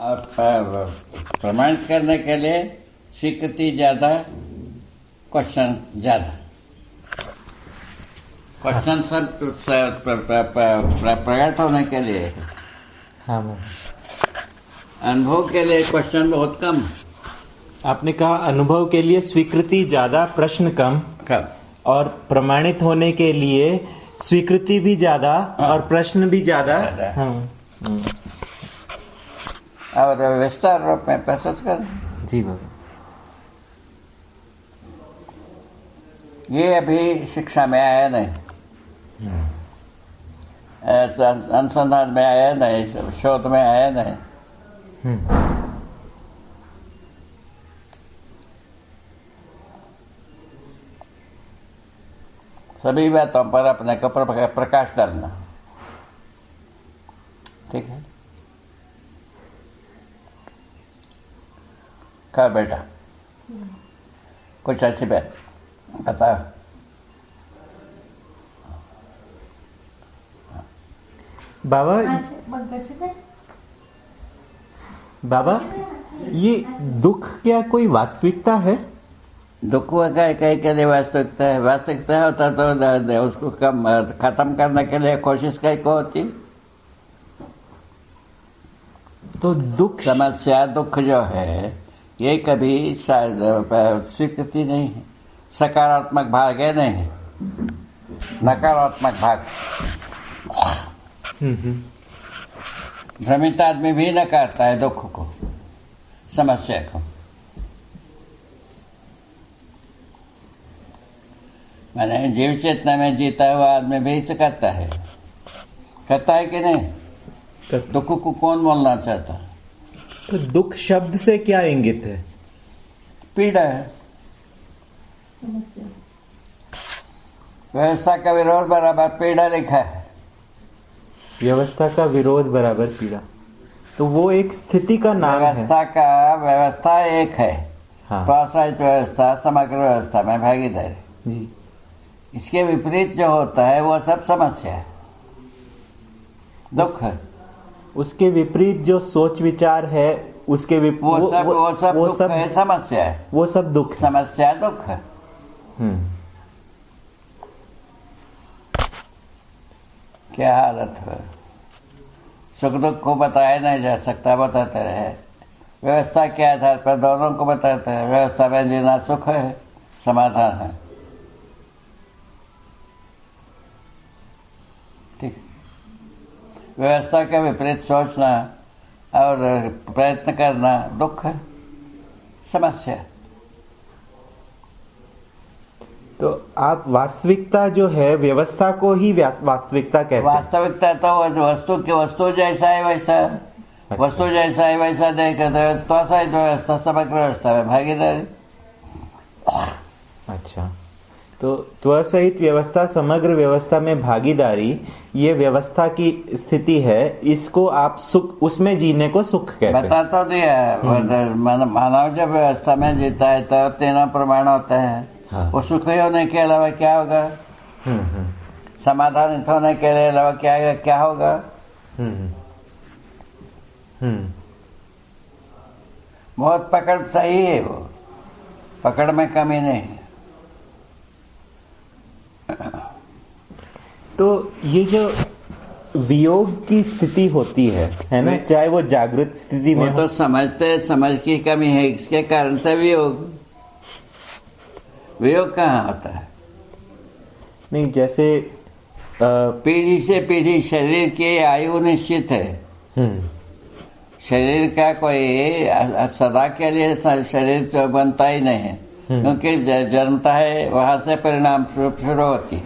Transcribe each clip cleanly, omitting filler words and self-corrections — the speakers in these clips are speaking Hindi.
और प्रमाणित करने के लिए स्वीकृति ज़्यादा, क्वेश्चन ज़्यादा। क्वेश्चन सब प्रकट होने के लिए, हाँ, अनुभव के लिए क्वेश्चन बहुत कम। आपने कहा अनुभव के लिए स्वीकृति ज्यादा, प्रश्न कम। और प्रमाणित होने के लिए स्वीकृति भी ज्यादा और प्रश्न भी ज्यादा। और विस्तार रूप में प्रस्तुत कर। जी बाबा। ये अभी शिक्षा में आया नहीं, अनुसंधान में आया नहीं, शोध में आया नहीं। सभी बातों पर अपने को प्रकाश डालना, ठीक है। कहा बेटा कुछ अच्छी बात बताओ। बाबा, ये दुख क्या कोई वास्तविकता है? दुख का कहीं के लिए वास्तविकता है। वास्तविकता होता तो उसको कम खत्म करने के लिए कोशिश कहीं को होती। तो दुख, समस्या, दुख जो है ये कभी स्वीकृति नहीं है, सकारात्मक भाग है नहीं, नकारात्मक भाग। भ्रमित आदमी भी नकारता है दुख को, समस्या को। मैंने जीव चेतना में जीता हुआ आदमी भी इसे करता है कि नहीं? दुख को कौन बोलना चाहता? तो दुख शब्द से क्या इंगित है? पीड़ा है। व्यवस्था का विरोध बराबर पीड़ा लिखा है। व्यवस्था का विरोध बराबर पीड़ा, तो वो एक स्थिति का नाम है। व्यवस्था एक है। हाँ। प्रोत्साहित व्यवस्था, समग्र व्यवस्था में भागीदारी। जी। इसके विपरीत जो होता है वो सब समस्या है, दुख है। उसके विपरीत जो सोच विचार है, उसके वो सब है, समस्या है। वो सब दुख है। समस्या दुख है। क्या हालत है? सुख दुख को बताया नहीं जा सकता, बताते रहे। व्यवस्था के आधार पर दोनों को बताते हैं। व्यवस्था में जीना सुख है, समाधान है, ठीक। व्यवस्था के विपरीत सोचना और प्रयत्न करना दुख है, समस्या। तो आप वास्तविकता जो है, व्यवस्था को ही वास्तविकता कहते हैं? वास्तविकता तो वस्तु जैसा है वैसा। अच्छा। वस्तु जैसा है वैसा देखे तो व्यवस्था, समग्र व्यवस्था में भागीदारी। अच्छा, तो त्वसहित व्यवस्था, समग्र व्यवस्था में भागीदारी, ये व्यवस्था की स्थिति है। इसको आप सुख, उसमें जीने को सुख कहते हैं। बता तो दिया। मानव जब व्यवस्था में जीता है तो तीनों प्रमाण होते हैं। हाँ। वो सुख होने के अलावा क्या होगा? समाधानित होने के अलावा क्या होगा? बहुत पकड़ सही है, वो पकड़ में कमी नहीं है। तो ये जो वियोग की स्थिति होती है ना, चाहे वो जागृत स्थिति में तो समझ की कमी है, इसके कारण से वियोग कहाँ होता है? नहीं, जैसे पीढ़ी से पीढ़ी शरीर की आयु निश्चित है। शरीर का कोई सदा के लिए शरीर बनता ही नहीं है, क्योंकि जन्मता है, वहां से परिणाम शुरू होती है।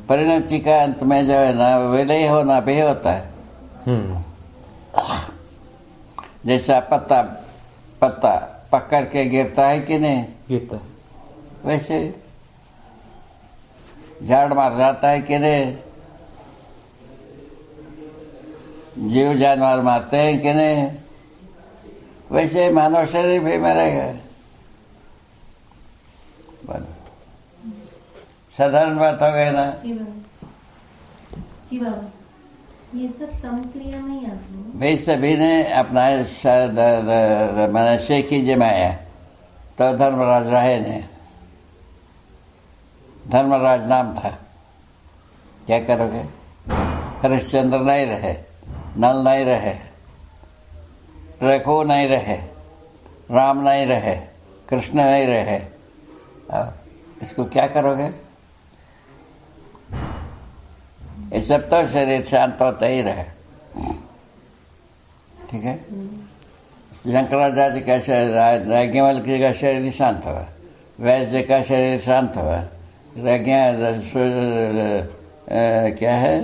परिणति का अंत में जो है ना, विलय होना भी होता है। जैसा पत्ता पकड़ के गिरता है कि नहीं? गिरता है। वैसे झाड़ मार जाता है कि नहीं? जीव जानवर मारते हैं कि नहीं? वैसे मानव शरीर भी मरेगा। साधारण बात हो गई ना? जी बाबा। ये सब समक्रिया में ही आते हैं। भाई सभी ने अपना मैंने शेख ही जमाया तो धर्मराज रहे ने, धर्मराज नाम था, क्या करोगे? हरिश्चंद्र नहीं रहे, नल नहीं रहे, रघु नहीं रहे, राम नहीं रहे, कृष्ण नहीं रहे, इसको क्या करोगे? ये सब तो शरीर शांत होता ही रहे, ठीक है। शंकराचार्य का शरीर, याज्ञवल्क्य जी का शरीर शांत हुआ, व्यास जी का शरीर शांत हुआ, क्या है,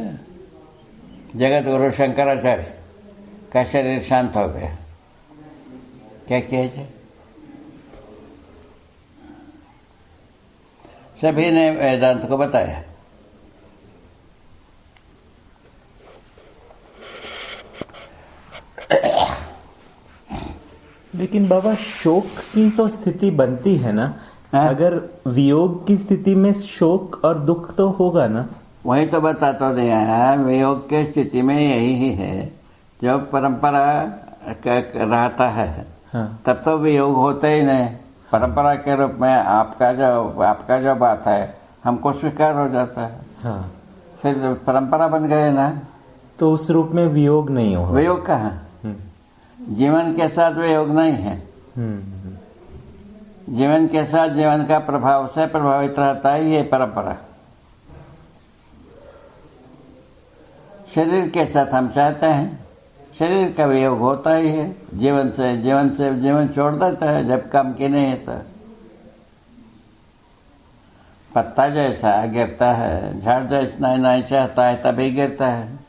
जगत गुरु शंकराचार्य का शरीर शांत हो गया। क्या किया जाए? सभी ने वेदांत को बताया। लेकिन बाबा शोक की तो स्थिति बनती है ना, अगर वियोग की स्थिति में शोक और दुख तो होगा ना। वही तो बताता दिया है, वियोग की स्थिति में यही ही है, जो परंपरा रहता है। हाँ। तब तो वियोग होता ही नहीं, परंपरा के रूप में आपका जो बात है हमको स्वीकार हो जाता है। हाँ। फिर परंपरा बन गए ना, तो उस रूप में वियोग नहीं होगा। वियोग कहाँ? जीवन के साथ वियोग नहीं है। जीवन के साथ जीवन का प्रभाव से प्रभावित रहता है ये परंपरा। शरीर के साथ हम चाहते हैं, शरीर का वियोग होता ही है, जीवन छोड़ देता है जब काम की नहीं है। तो पत्ता जैसा गिरता है, झाड़ जैसा नहीं चाहता है तभी गिरता है।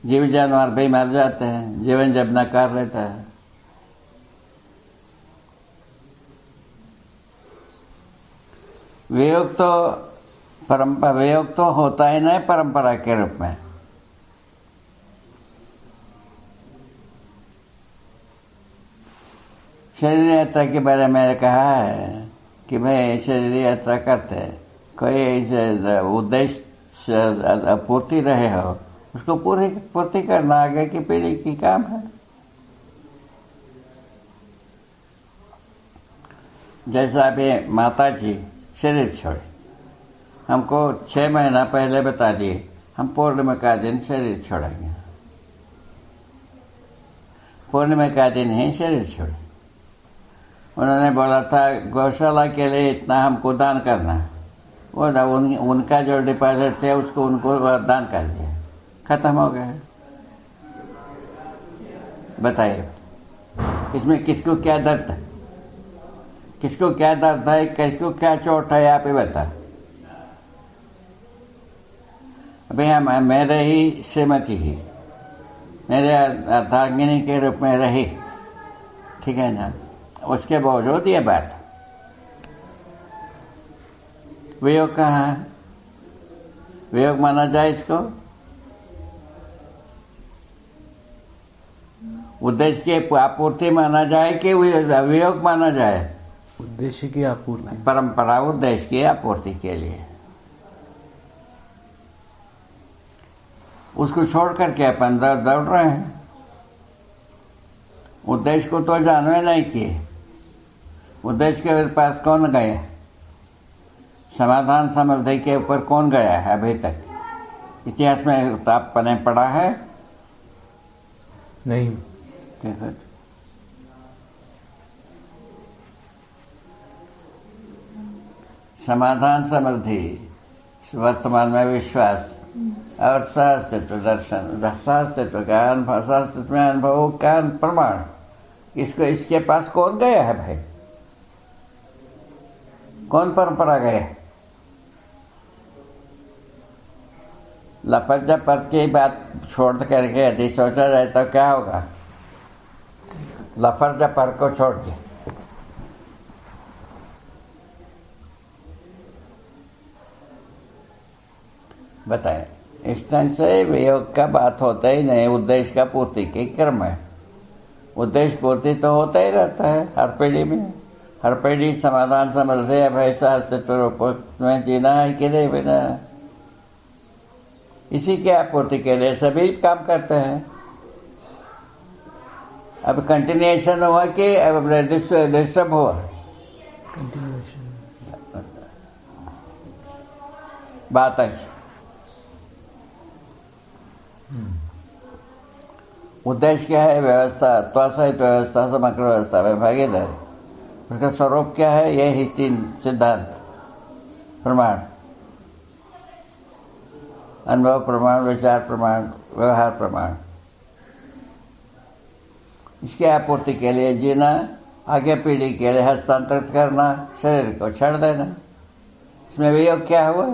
जीव जानवर भी मर जाते हैं, जीवन जब नकार रहता है। वियोग तो होता ही नहीं परंपरा के रूप में। शरीर यात्रा के बारे में कहा है कि भाई शरीर यात्रा करते कोई उद्देश्य पूर्ति रहे हो, उसको पूर्ति करना आगे की पीढ़ी की काम है। जैसा अभी माता जी शरीर छोड़े, हमको 6 महीना पहले बता दिए हम पूर्णिमा का दिन शरीर छोड़ेंगे, पूर्णिमा का दिन ही शरीर छोड़े। उन्होंने बोला था गौशाला के लिए इतना हमको दान करना, वो उनका जो डिपॉजिट थे उसको उनको दान कर दिया, खत्म हो गया। बताइए इसमें किसको क्या दर्द है, किसको क्या दर्द है, किसको क्या चोट है, आप ही बता। अभी हम मेरे ही श्रीमती थी, मेरे अर्धांगिनी के रूप में रही, ठीक है ना, उसके बावजूद ये बात। वियोग कहाँ है? वियोग माना जाए इसको? उद्देश्य की आपूर्ति माना जाए कि वियोग माना जाए? उद्देश्य की आपूर्ति। परंपरा उद्देश्य की आपूर्ति के लिए, उसको छोड़ करके अपन दौड़ रहे हैं। उद्देश्य को तो जानवे नहीं किए। उद्देश्य के पास कौन गए? समाधान समृद्धि के ऊपर कौन गया है अभी तक? इतिहास में आपने पढ़ा है? नहीं। देखो समाधान समृद्धि, वर्तमान में विश्वास और सहअस्तित्व दर्शन, सहअस्तित्व का अनुभव, सहअस्तित्व में अनुभव का प्रमाण, इसको इसके पास कौन गया है भाई? कौन परंपरा गया? लफर जफर की बात छोड़ करके यदि सोचा जाए तो क्या होगा? लफर जफर को छोड़ के बताएं। इस ढंग से वियोग का बात होता ही नहीं, उद्देश्य का पूर्ति के क्रम है। उद्देश्य पूर्ति तो होता ही रहता है हर पीढ़ी में। हर पीढ़ी समाधान समृद्धि है भाई, अस्तित्व में जीना है कि नहीं बिना इसी की आपूर्ति के लिए सभी काम करते हैं। अब कंटिन्यूएशन हुआ कि अब डिस्टर्ब हुआ? बात ऐसी। उद्देश्य क्या है? व्यवस्था, त्वसहित व्यवस्था, समग्र व्यवस्था में भागीदारी। उसका स्वरूप क्या है? यही 3 सिद्धांत प्रमाण, अनुभव प्रमाण, विचार प्रमाण, व्यवहार प्रमाण। इसकी आपूर्ति के लिए जीना, आगे पीढ़ी के लिए हस्तांतरित करना, शरीर को छोड़ देना। इसमें वियोग क्या हुआ?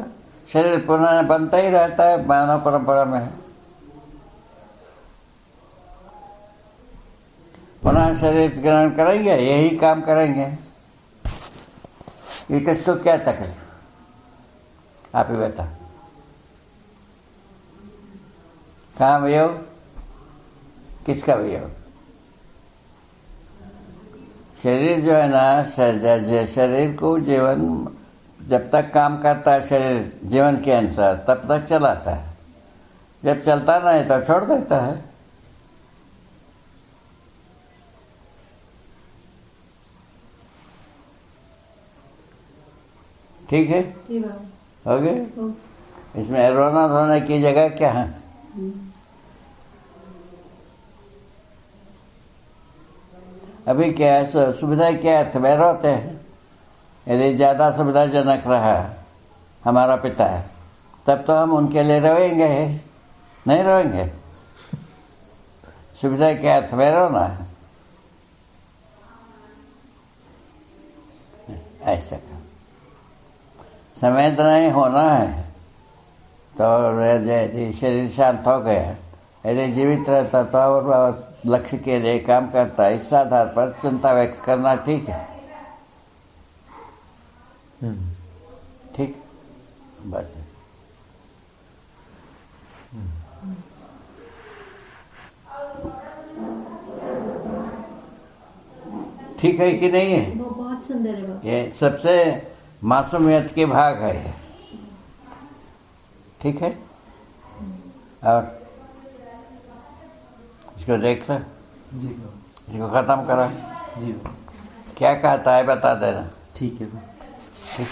शरीर पुनः बनता ही रहता है, मानव परंपरा में है। पुनः शरीर ग्रहण करेंगे, यही काम करेंगे। ये किसको क्या तकलीफ? आप ही बता। कहाँ वियोग? किसका वियोग? शरीर जो है ना, शरीर को जीवन जब तक काम करता है, शरीर जीवन के अनुसार तब तक चलाता है। जब चलता नहीं तो छोड़ देता है। ठीक है, हो गए। इसमें रोना धोने की जगह क्या है? अभी क्या है? सुविधा क्या अर्थ में रोते हैं? यदि ज्यादा सुविधाजनक रहा हमारा पिता है, तब तो हम उनके लिए रोएंगे, नहीं रोएंगे? सुविधा के अर्थ में रोना है, ऐसा का समय नहीं होना है। तो यदि शरीर शांत हो गया, यदि जीवित रहता तो और लक्ष्य के लिए काम करता, इस आधार पर चिंता व्यक्त करना ठीक है। ठीक, बस। ठीक है कि नहीं है? वो बहुत सुंदर है बाबा। ये सबसे मासूमियत के भाग है ये। ठीक है, और इसको देख लो जी, इसको खत्म करो जी। क्या कहता है बता देना। ठीक है। ठीक।